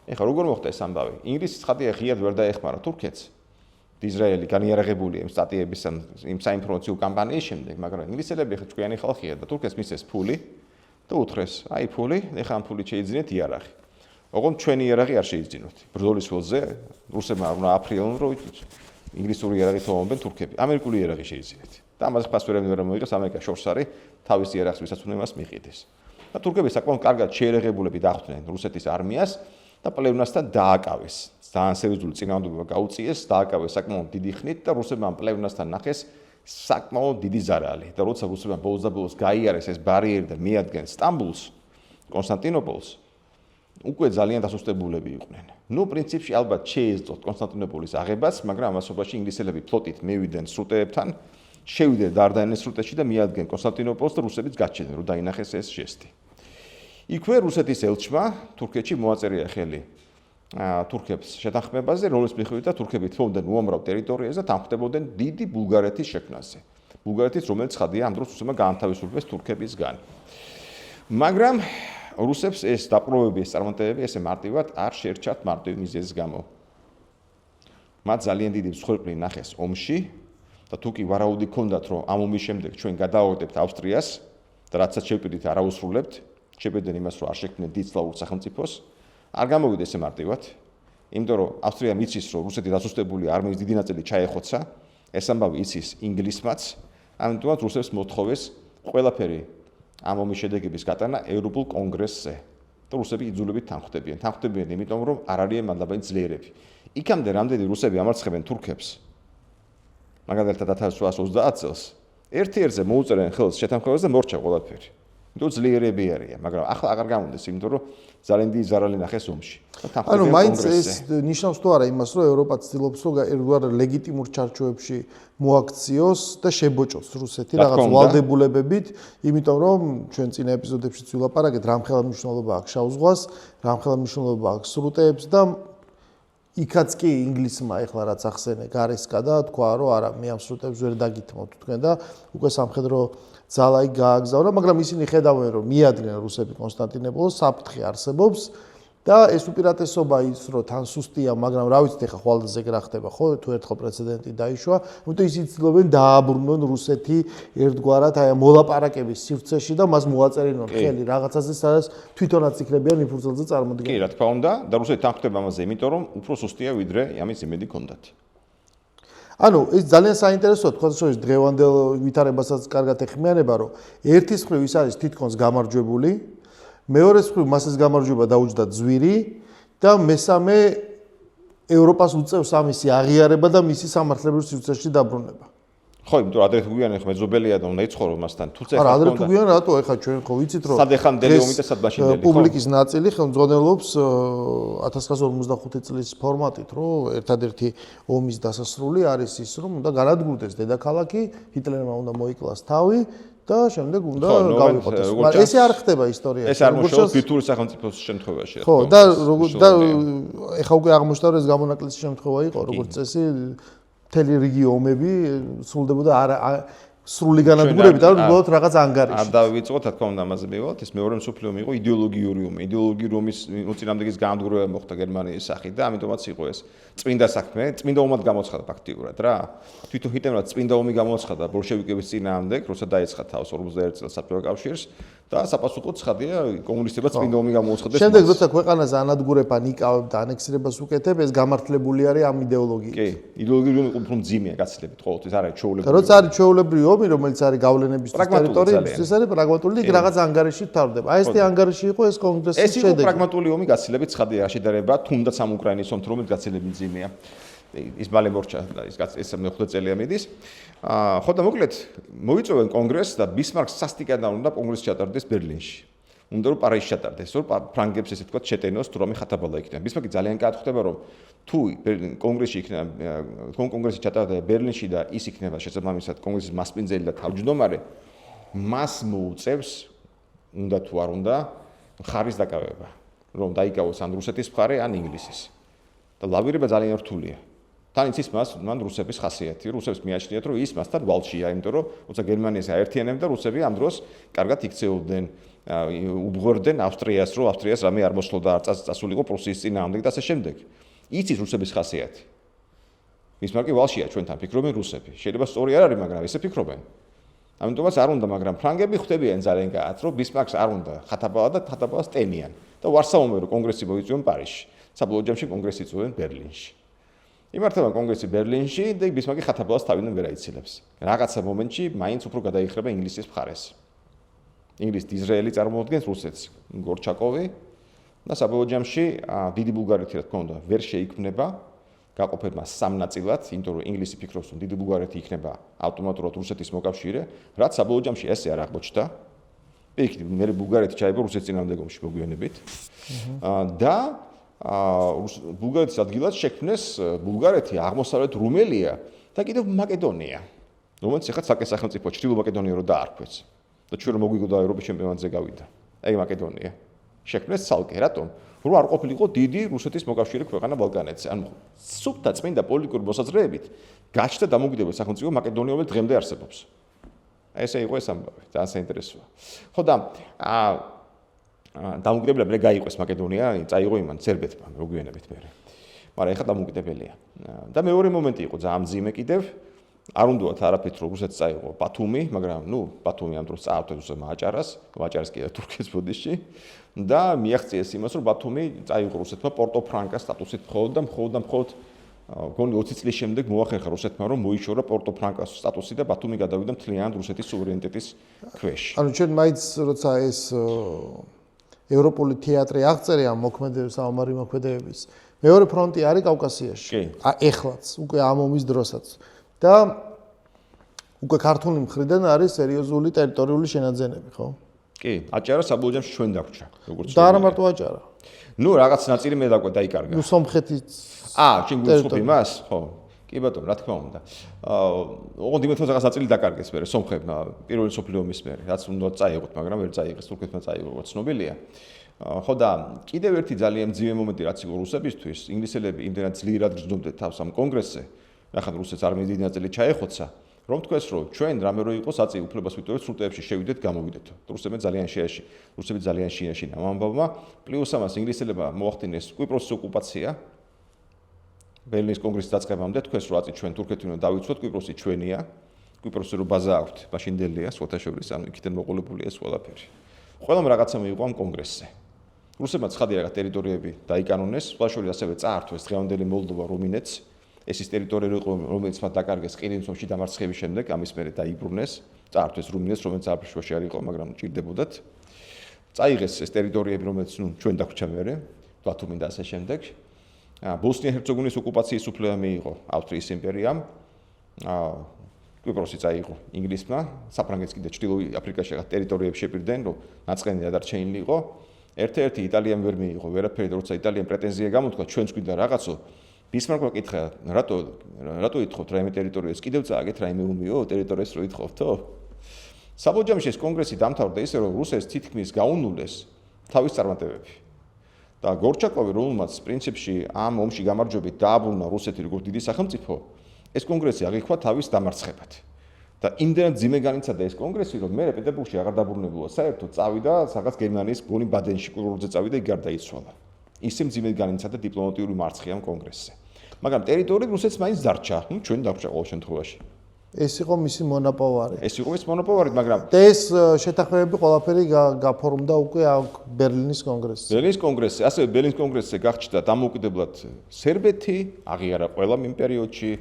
ეხლა როგორ მოხდა ეს ამბავი? ინგლისი ცხადია ღიად ვერ დაეხმარა თურქეთს. ისრაელი განიარაღებული იმ სტატიების იმ საინფორმაციო კამპანიის შემდეგ, მაგრამ ინგლისელები ხა ჭკვიანი ხალხია და თურქეთს მისცეს ფული და უთხრეს, აი ფული, ეხლა ამ ფულით შეიძინეთ იარაღი. ოღონდ ჩვენი იარაღი არ შეიძინოთ. ბრძოლის ველზე რუსებმა უნდა აფრიალონ, რომ ინგლისური იარაღით ომობენ თურქები. ამერიკული იარაღი შეიძინეთ. და ამას ფას ვერ მოიღეს, ამერიკა შორს არის თავის იარაღს ვისაც უნდა იმას მიყიდეს. და თურქები საკმაოდ კარგად შეერაღებულები დახვდნენ რუსეთის არმიას და პლევნასთან დააკავეს. ძალიან სერიოზული წინააღმდეგობა გაუწიეს, დააკავეს საკმაოდ დიდი ხნით და რუსებმა პლევნასთან ნახეს საკმაოდ დიდი ზარალი. და როცა რუსებმა ბოლოს და ბოლოს გაიარეს ეს ბარიერი და მიადგენ სტამბულს, კონსტანტინოპოლს, უკვე ძალიან დასუსტებულები იყვნენ. ნუ პრინციპში ალბათ შეეძლოთ კონსტანტინოპოლის აღებას, მაგრამ ამასობაში ინგლისელები ფლოტით მივიდნენ სრუტეებთან, შევიდნენ დარდანელის სრუტეში და მიადგენ კონსტანტინოპოლს და რუსებიც გაჩნდნენ, რომ დაინახეს ეს ჟესტი. იქვე რუსეთის ელჩმა თურქეთში მოაწერია ხელი თურქებს შეთანხმებაზე, რომლის მიხედვით თურქები თხოვდნენ უამრავ ტერიტორიაზე და თანხმდებოდნენ დიდი ბულგარეთის შექმნაზე. ბულგარეთის, რომელიც ხადია ამ დროს რუსებმა გაანთავისუფლეს თურქებისგან. მაგრამ რუსებს ეს დაპყრობები, ეს წარმატებები ესე მარტივად არ შეერჩათ მარტივი მიზეზის გამო. მათ ძალიან დიდი მსხვერპლი ნახეს ომში და თუ კი ვარაუდი ჰქონდათ, რომ ამ ომის შემდეგ ჩვენ გადავაგდებთ ავსტრიას და რაცაც შევპირდით არ აუსრულებთ, შევპირდნენ იმას, რომ არ შექმნით დიდ სლავურ სახელმწიფოს, არ გამოვიდა ესე მარტივად, იმიტომ რომ ავსტრია მიცის, რომ რუსეთი დასუსტებული არმიის დიდი ნაწილი ჩაეხოცა, ეს ამბავი იცის ინგლისმაც, ამიტომაც რუსებს მოთხოვეს ყველაფერი ამ ომის შედეგების გატანა ევროპულ კონგრესზე. და რუსები იძულებით თანხმდებიან. თანხმდებიან იმიტომ, რომ არ არიან მანდაბანი ძლიერები. იქამდე რამდენი რუსები ამარცხებენ თურქებს, მაგალითად 1920 წელს, ერთ-ერთზე მოუწერენ ხელს შეთანხმებას და მორჩა ყველაფერი. იმიტომ ძლიერები არიან, მაგრამ ახლა აღარ გამონდეს, იმიტომ რომ ძალიან დიდი ზარალი ნახეს ომში. ანუ მაინც ეს ნიშნავს თუ არა იმას, რომ ევროპა ცდილობს, რომ ერთგვარ ლეგიტიმურ ჩარჩოებში მოაქციოს და შებოჭოს რუსეთი რაღაც ვალდებულებებით, იმიტომ რომ ჩვენ წინა ეპიზოდებშიც ვილაპარაკეთ, რამხელა მნიშვნელობა აქვს შავ ზღვას, რამხელა მნიშვნელობა აქვს სრუტეებს და იქაც კი ინგლისმა ეხლა რაც ახსენე გარესკა და თქვა, რომ არა, მე ამ სრუტეებს ვერ დაგითმობთ თქვენ და უკვე სამხედრო ძალა იქ გააგზავნა, მაგრამ ისინი ხედავენ, რომ მიადგნენ რუსები კონსტანტინოპოლს, საფრთხე არსებობს და ეს უპირატესობა ის, რომ თან სუსტია, მაგრამ რა ვიცით, ეხლა ხვალდაზე რა ხდება, ხო, თუ ერთხელ პრეცედენტი დაიშვა, იმიტომ ისინი ცდილობენ დააბრუნონ რუსეთი ერთგვარად აი ამ მოლაპარაკების სივრცეში და მას მოაწერინონ ხელი რაღაცაზე, სადაც თვითონაც იქნებიან იმ ფურცელზე წარმოდგენილი. კი, რა თქმა უნდა, და რუსეთი თანხმდება ამაზე, იმიტომ რომ უფრო სუსტია ვიდრე ამის იმედი ჰქონდათ. ანუ ეს ძალიან საინტერესოა, თქვენ შორის დღევანდელ ვითარებასაც კარგად ეხმიანება, რომ ერთის მხრივ ის არის თითქოს გამარჯვებული, მეორეს მხრივ მას ეს გამარჯვება დაუჯდა ძვირი და მესამე ევროპას უწევს ამისი აღიარება და მისი სამართლებრივ სივრცეში დაბრუნება. ხო, იმიტომ რომ ადრე თუ გვიანე ხო მეზობელია და უნდა იცხოვრო მასთან. თუცა ეხლა ადრე თუ გვიანე რატო ეხლა ჩვენ ხო ვიცით რომ სადეხამდელი ომი და სადმაშინდელი ხო? პუბლიკის ნაწილი ხელმძღვანელობს 1945 წლის ფორმატით, რომ ერთადერთი ომის დასასრული არის ის, რომ უნდა განადგურდეს დედაქალაქი, ჰიტლერმა უნდა მოიკლას თავი და შემდეგ უნდა გავიყოდეს. მაგრამ ესე არ ხდება ისტორიაში. ეს არ მოშორს ბირთვული სახელმწიფოს შემთხვევაში. ხო, და ეხლა უკვე აღმოჩნდა რომ ეს გამონაკლისი შემთხვევა იყო, როგორც წესი მთელი რიგი ომები სრულდებოდა სრული განადგურებით, ანუ უბრალოდ რაღაც ანგარიში. არ დავიწყოთ, რა თქმა უნდა, ამაზე მივალთ. ეს მეორე მსოფლიო ომი იყო იდეოლოგიური ომი. იდეოლოგიური ომის მოწინააღმდეგის განადგურება მოხდა გერმანიის სახით და ამიტომაც იყო ეს წმინდა საქმე, წმინდა ომად გამოცხადა ფაქტიურად რა. თვითონ ჰიტლერმა წმინდა ომი გამოცხადა ბოლშევიკების წინააღმდეგ, როცა დაეცხა თავს 41 წელს საბჭოთა კავშირს და საპასუხოდ ცხადია კომუნისტებმა წმინდა ომი გამოუცხადეს. შემდეგ როცა ქვეყანას ანადგურება ნიკავებ და ანექსირებას უკეთებ, ეს გამართლებული არის ამ იდეოლოგიით. კი, იდეოლოგიური ომი უფრო მძიმეა გაცილებით ყოველთვის, არ არის ჩვეულებრივი. როცა არის ჩვეულებრივი ომი, ომი, რომელიც არის გავლენებისთვის ტერიტორიებისთვის, ეს არის პრაგმატული და რაღაც ანგარიში თავდება. აი ეს ანგარიში იყო ეს კონგრესის შედეგი. ეს იყო პრაგმატული ომი გაცილებით ცხადია შედარება, თუნდაც ამ უკრაინის ომთან, რომელიც გაცილებით მძიმეა. ის მალე მორჩა და ეს მეხუთე წელია მიდის. ხო და მოკლედ მოიწოვენ კონგრესს და ბისმარკს სასტიკადან უნდა კონგრესი ჩატარდეს ბერლინში. უნდა რომ პარიზში ჩატარდეს, რომ ფრანგებს ესე ვთქვათ შეტენოს თუ რამე ხათაბალა იქნება. ბისმარკი ძალიან კარგად ხვდება, რომ თუ კონგრესში იქნება კონგრესი ჩატარდება ბერლინში და ის იქნება შესაბამისად კონგრესის მასპინძელი და თავმჯდომარე, მას მოუწევს უნდა თუ არ უნდა მხარის დაკავება, რომ დაიკავოს ან რუსეთის მხარე, ან ინგლისის. და ლავირება ძალიან რთულია. თან იცის მან რუსების ხასიათი. რუსებს მიაჩნიათ, რომ ის მასთან ვალშია, იმიტომ რომ როცა გერმანიას აერთიანებდა, რუსები ამ დროს კარგად იქცეულდნენ, უბღვერდნენ ავსტრიას, რომ ავსტრიას რამე არ მოსლოდა, არ წასულიყო პრუსიის წინააღმდეგ და ასე შემდეგ. იცის რუსების ხასიათი. ბისმარკი ვალშია ჩვენთან ფიქრობენ რუსები. შეიძლება სწორი არ არის, მაგრამ ესე ფიქრობენ. ამიტომაც არ უნდა, მაგრამ ფრანგები ხვდებიან ძალიან კარგად, რომ ბისმარკს არ უნდა ხათაბალა და ხათაბალას ტენიან და ვარსაუმე რომ კონგრესი მოიწვიონ პარიზში. საბოლოო ჯამში კონგრესი იწვევენ ბერლინში. იმართება კონგრესი ბერლინში და ბისმარკი ხათაბალას თავიდან ვერ აიცილებს. რაღაცა მომენტში მაინც უფრო გადაიხრება ინგლისის მხარეს. ინგლისი ისრაელი წარმოადგენს რუსეთს, გორჩაკოვი და საბოლოო ჯამში დიდი ბულგარეთი რა თქმა უნდა ვერ შეიქმნება, გაყოფება სამ ნაწილად, იმიტომ რომ ინგლისი ფიქრობს, რომ დიდი ბულგარეთი იქნება ავტომატურად რუსეთის მოკავშირე, რაც საბოლოო ჯამში ესე არ აღმოჩნდა. იქ მე ბულგარეთი ჩაება რუსეთის წინააღმდეგ ომში მოგვიანებით. და ბულგარეთის ადგილად შექმნეს ბულგარეთი, აღმოსავლეთ რუმელია და კიდევ მაკედონია, რომელიც ახლა სახელმწიფო ჩრდილო მაკედონია რო დაარქვეს. და ჩვენ რომ მოგვიგო და ევროპის ჩემპიონატზე გავიდა. აი მაკედონია. შექმნეს ცალკე, რატომ? რომ არ ყოფილიყო დიდი რუსეთის მოკავშირე ქვეყანა ბალკანეთზე. ანუ სუფთა წმინდა პოლიტიკური მოსაზრეებით გაჩნდა დამოუკიდებელ სახელმწიფო მაკედონია, რომელიც დღემდე არსებობს. ესე იყო ეს ამბავი, ძალიან საინტერესოა. ხო და დამოუკიდებელი მე გაიყვეს მაკედონია, წაიღო იმან სერბეთმა, მოგვიანებით მე. მაგრამ ეხლა დამოუკიდებელია. და მეორე მომენტი იყო ძალიან მძიმე კიდევ. არ უნდათ არაფერთ რომ რუსეთს წაიღო ბათუმი, მაგრამ ბათუმი ამ დროს წაართვეს რუსებმა აჭარას, აჭარას კიდე თურქეთის ბოდიში და მიაღწიეს იმას, რომ ბათუმი წაიღო რუსეთმა პორტო-ფრანკას სტატუსით მხოლოდ გონი 20 წლის შემდეგ მოახერხა რუსეთმა, რომ მოიშორა პორტო-ფრანკას სტატუსი და ბათუმი გადავიდა მთლიანად რუსეთის სუვერენიტეტის ქვეშ. ანუ ჩვენ მაინც როცა ეს ევროპული თეატრი აღწერია მოქმედების საომარი მოქმედებების, მეორე ფრონტი არის კავკასიაში. ეხლაც, უკვე ამ ომის დროსაც. და უკვე ქართული მხრიდან არის სერიოზული ტერიტორიული შენაძენები, ხო? კი, აჭარა საბოლოო ჯამში ჩვენ დაგვჭა, როგორც და არა მარტო აჭარა. რაღაც ნაწილი მე დაიკარგა. სომხეთის შენ გულისხმობ იმას? ხო. კი ბატონო, რა თქმა უნდა. ოღონდ იმათოს რაღაც ნაწილი დაკარგეს მერე სომხებმა პირველი მსოფლიო ომის მერე, რაც უნდა წაიღოთ, მაგრამ ვერ წაიღეს, თურქეთმა წაიღო, როგორც ცნობილია. ხო და კიდევ ერთი ძალიან მძიმე მომენტი რაც იყო რუსებისთვის, ინგლისელები იმდენად ძლიერად გრძნობდნენ თავს ამ კონგრესზე. ნახეთ რუსეთს არმიის დიდი ნაწილი ჩაეხოცა, რომ თქვეს, რომ ჩვენ რამე რო იყოს აწი უფლებას ვიტოვებთ სრუტეებში შევიდეთ, გამოვიდეთ. რუსები ძალიან შეაშინა ამ ამბავმა, პლუს ამას ინგლისელებმა მოახდინეს კვიპროსის ოკუპაცია. ბერლინის კონგრესის დაწყებამდე თქვეს, რომ აწი ჩვენ თურქეთი უნდა დავიცვათ, კვიპროსი ჩვენია. კვიპროსი რო ბაზა აქვთ, მაშინდელია, სხვათა შორის, ანუ იქიდან მოყოლებულია ეს ყველაფერი. ყველამ რაღაცა მიიღო ამ კონგრესზე. რუსებმა ცხადი რაღაც ტერიტორიები დაიკანონეს, სხვა შორის ასევე წაართვეს დღევანდელი მოლდოვა, რუმინეთს. ეს ის ტერიტორია იყო, რომელიც მათ დაკარგეს ყირიმის ომში დამარცხების შემდეგ, ამის მერე დაიბრუნეს, წაართვეს რუმინეთს, რომელიც აფრიკაში არ იყო, მაგრამ ჭირდებოდათ. წაიღეს ეს ტერიტორიები, რომელიც ჩვენ დაგვჭა მერე, ბათუმი და ასე შემდეგ. ბოსნია-ჰერცეგოვინის ოკუპაციის უფლება მიიღო ავსტრიის იმპერიამ. კვიპროსი წაიღო ინგლისმა, საფრანგეთს კიდე ჩრდილოეთ აფრიკაში რაღაც ტერიტორიები შეპირდნენ, რომ ნაწყენი დადარჩენილი იყო. ერთ-ერთი იტალიამ ვერ მიიღო, ვერაფერი, როცა იტალიამ პრეტენზია გამოთქვა, ჩვენც გვინდა რაღაცო. ბისმარკმა კითხა, რატო ითხოვთ რაიმე ტერიტორიას კიდევ წააგეთ რაიმე ომიო, ტერიტორიას რო ითხოვთო? საბოლოო ჯამში ეს კონგრესი დამთავრდა ისე, რომ რუსეთს თითქმის გაუნულეს თავის წარმატებები. და გორჩაკოვი, რომელმაც პრინციპში ამ ომში გამარჯვებით დააბრუნა რუსეთი როგორც დიდი სახელმწიფო, ეს კონგრესი აღიქვა თავის დამარცხებად. და იმდენად ძიმე განიცადა ეს კონგრესი, რომ მე პეტერბურგში აღარ დაბრუნებულა, საერთოდ წავიდა რაღაც გერმანიის გონი ბადენში კულტურზე წავიდა, იქ გარდაიცვალა. ისე მძიმედ განიცადა დიპლომატიური მარცხი ამ კონგრესზე. მაგრამ ტერიტორიები რუსეთს მაინც დარჩა, ჩვენ დარჩა ყოველ შემთხვევაში. ეს იყო მისი მონაპოვარი. ეს იყო ის მონოპოვარი, მაგრამ და ეს შეთანხმებები ყველაფერი გაფორმდა უკვე ბერლინის კონგრესზე. ბერლინის კონგრესზე, ასევე ბერლინის კონგრესზე გახჩდა დამოუკიდებლად სერბეთი, აღიარა ყველა იმ პერიოდში,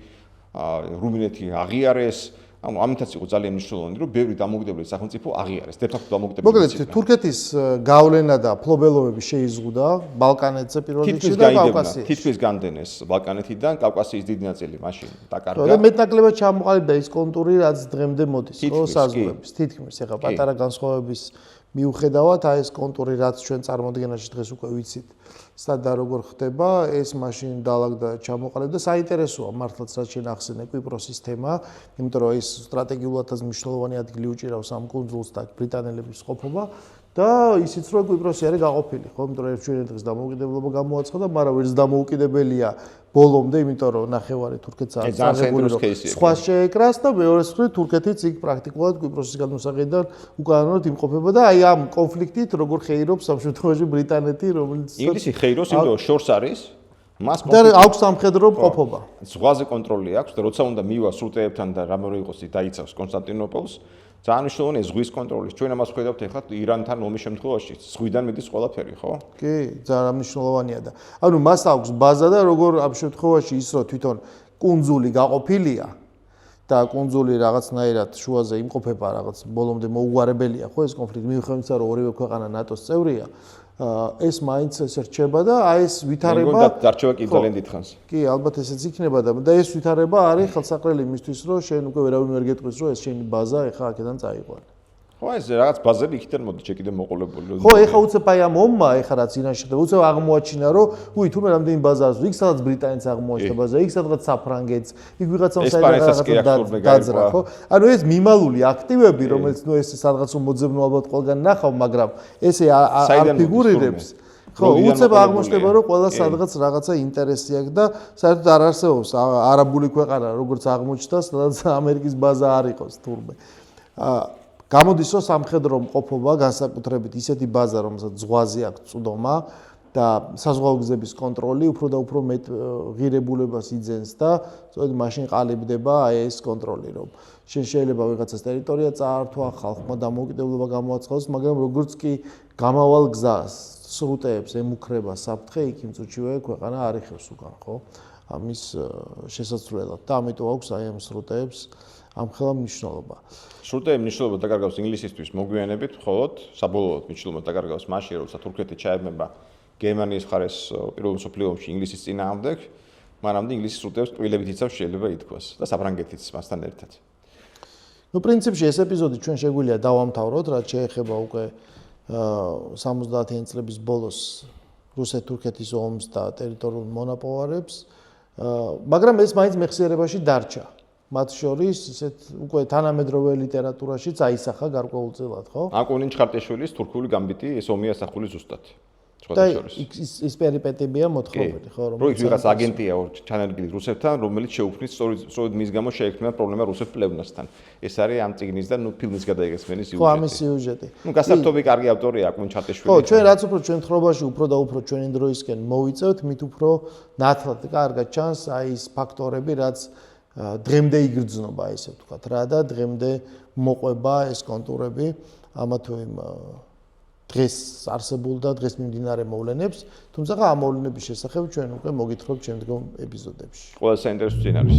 რუმინეთი აღიარეს, ანუ ამითაც იყო ძალიან მნიშვნელოვანი, რომ ბევრი დამოუკიდებელი სახელმწიფო აღიარეს, de facto დამოუკიდებელი. მოკლედ თურქეთის გავლენა და ფლობელობები შეიზღუდა ბალკანეთზე პირველ რიგში და კავკასიაში. თითქმის განდენეს ბალკანეთიდან კავკასიის დიდი ნაწილი მაშინ დაკარგა. და მეტნაკლებად ჩამოყალიბდა ის კონტური, რაც დღემდე მოდის, ხო, საზღვრების. თითქმის ეხა პატარა განსხვავების მიუხედავად, აი ეს კონტური, რაც ჩვენ წარმოადგენაში დღეს უკვე ვიცით, სად და როგორ ხდება, ეს მაშინ დაალაგდა ჩამოყალიბდა. საინტერესოა მართლაც რაც შენ ახსენე კვიპროსის თემა, იმიტომ რომ ეს სტრატეგიულადაც მნიშვნელოვანი ადგილი უჭირავს ამ კუნძულს და ბრიტანელების ყოფობა და ისიც რომ კვიპროსი არის გაყოფილი, ხო, იმიტომ რომ ჩვენ დღეს დამოუკიდებლობა გამოაცხადა, მაგრამ ვერც დამოუკიდებელია ბოლომდე, იმიტომ რომ ნახევარი თურქეთს არის აღებული, რომ სხვა შეეკრას და მეორე მხრივ თურქეთიც იქ პრაქტიკულად კვიპროსის გადმოსაყიდიდან უკანონოდ იმყოფება და აი ამ კონფლიქტით როგორ ხეირობს ამ შემთხვევაში ბრიტანეთი, რომელიც ინგლისი ხეირობს, იმიტომ რომ შორს არის მას და აქვს სამხედრო მყოფობა. ზღვაზე კონტროლი აქვს და როცა უნდა მივა სრუტეებთან და რამე რო იყოს დაიცავს კონსტანტინოპოლს, ძალიან მნიშვნელოვანია ზღვის კონტროლი. ჩვენ ამას ხედავთ ეხლა ირანთან ომის შემთხვევაში, ზღვიდან მიდის ყველაფერი, ხო? კი, ძალიან მნიშვნელოვანია და ანუ მას აქვს ბაზა და როგორ ამ შემთხვევაში ის რომ თვითონ კუნძული გაყოფილია და კუნძული რაღაცნაირად შუაზე იმყოფება რაღაც ბოლომდე მოუგვარებელია, ხო ეს კონფლიქტი მიუხედავად იმისა, რომ ორივე ქვეყანა ნატოს წევრია. ეს მაინც ეს რჩება და აი ეს ვითარება დარჩება კი ძალიან დიდხანს. კი, ალბათ ესეც იქნება და ეს ვითარება არის ხელსაყრელი იმისთვის, რომ შენ უკვე ვერავინ ვერ გეტყვის, რომ ეს შენი ბაზა ეხა აქედან წაიყვანე. ხო, ეს რაღაც ბაზები იქიდან მოდის, კიდე მოყოლებული. ხო, ეხა უცებ აი ამ ომმა, ეხა რაც ინაში ხდება, უცებ აღმოაჩინა, რომ უი თურმე რამდენი ბაზა არის, იქ სადაც ბრიტანეთს აღმოაჩნდა ბაზა, იქ სადღაც საფრანგეთს, იქ ვიღაცამ საერთოდ დაძრა, ხო? ანუ ეს მიმალული აქტივები, რომელიც ნუ ეს სადღაც მოძებნო ალბათ ყველგან ნახავ, მაგრამ ესე არ ფიგურირებს. ხო, უცებ აღმოჩნდება, რომ ყველა სადღაც რაღაცა ინტერესი აქვს და საერთოდ არ არსებობს არაბული ქვეყანა, როგორც აღმოჩნდა, სადაც ამერიკის ბაზა არ იყოს თურმე. გამოდის რომ სამხედრო მყოფობა განსაკუთრებით ისეთი ბაზა, რომელსაც ზღვაზე აქვს წვდომა და საზღვაო გზების კონტროლი უფრო და უფრო მეტ ღირებულებას იძენს და სწორედ მაშინ ყალიბდება აი ეს კონტროლი, რომ შენ შეიძლება ვიღაცას ტერიტორია წაართვა, ხალხმა დამოუკიდებლობა გამოაცხადოს, მაგრამ როგორც კი გამავალ გზას სრუტეებს ემუქრება საფრთხე, იქ იმ წუთშივე ქვეყანა არიხევს უკან, ხო? ამის შესაძლებლად და ამიტომ აქვს აი ამ სრუტეებს ამხელა მნიშვნელობა. სრუტეების მნიშვნელობა დაკარგავს ინგლისისთვის მოგვიანებით, მხოლოდ საბოლოოდ მნიშვნელობა დაკარგავს მაშინ, როცა თურქეთი ჩაებმება გერმანიის მხარეს პირველ მსოფლიო ომში ინგლისის წინააღმდეგ, მანამდე ინგლისის სრუტეებს ტყუილებით იცავს შეიძლება ითქვას და საფრანგეთიც მასთან ერთად. ნუ პრინციპში ეს ეპიზოდი ჩვენ შეგვიძლია დავამთავროთ, რაც შეეხება უკვე 70-იან წლების ბოლოს რუსეთ-თურქეთის ომს და ტერიტორიულ მონაპოვარებს, მაგრამ ეს მაინც მეხსიერებაში დარჩა. მათ შორის ისეთ უკვე თანამედროვე ლიტერატურაშიც აისახა გარკვეულწილად, ხო? აკუნინ ჩხარტიშვილის თურქული გამბიტი ეს ომი ასახული ზუსტად. და ის პერიპეტიებია მოთხრობილი, ხო, რომ იქ ვიღაც აგენტია ჩანერგილი რუსებთან, რომელიც შეუქმნის სწორედ მის გამო შეექმნა პრობლემა რუსებს პლებნასთან. ეს არის ამ წიგნის და ნუ ფილმის გადაიღესმენი სიუჟეტი. ხო, ამის სიუჟეტი. ნუ გასართობი კარგი ავტორია აკუნინ ჩხარტიშვილი. ხო, ჩვენ რაც უფრო ჩვენ თხრობაში უფრო და უფრო ჩვენი დროისკენ მოვიწევთ, მით უფრო ნათლად კარგად ჩანს აი ეს ფაქტორები, რაც დღემდე იგრძნობა, ესე ვთქვათ რა და დღემდე მოყვება ეს კონტურები ამა თუ იმ დღეს არსებულ და დღეს მიმდინარე მოვლენებს, თუმცა ამ მოვლენების შესახებ ჩვენ უკვე მოგითხრობთ შემდგომ ეპიზოდებში. ყველა საინტერესო წინ არის.